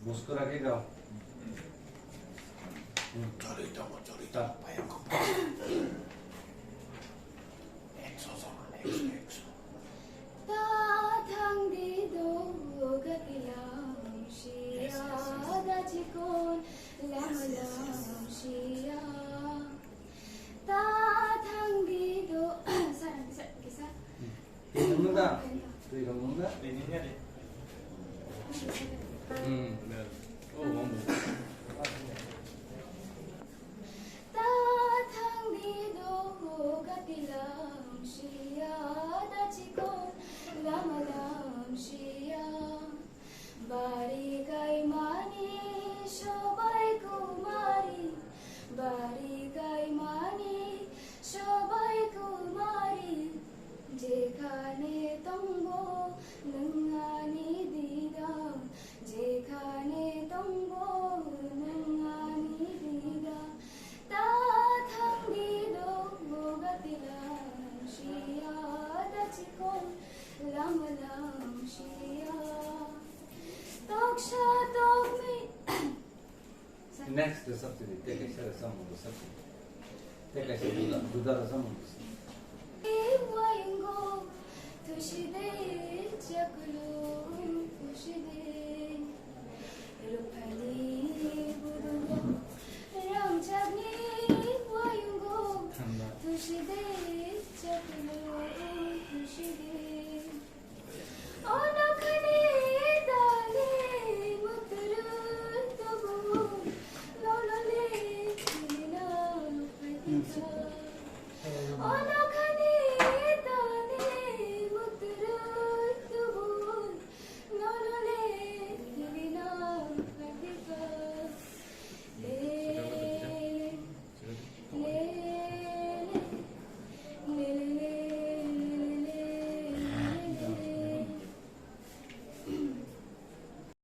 Busco aquí daw. Chorita, vaya con exo, exo. ताथांदिदो गतिलांशिया दाचिकोन लामलांशिया ताथांदिदो sarang bisa Tingnan mo na. Tingnan mo na. Tingnan deh. Benar. Oh, ngomong. ताथांदिदो गतिलांशिया दाचिकोन लामलांशिया बारी गाई मानी সবাই কুমারী বাড়ি গাই মানি সবাই কুমারী যেখানে তঙ্গ নঙ্গানি দিদা যেখানে তঙ্গ নঙ্গানি দিদা তা থাঙ্গিদো গতিলাংশিয়া দাচিকন লামলাংশিয়া তকশা তকমি Next the subsidy. Take a share of some of the subsidy. Take a share of the some of the Waingo tushide chaklu tushide rupali burugo ramchagni waingo tushide chaklu tushide onakhane dale mutru tabu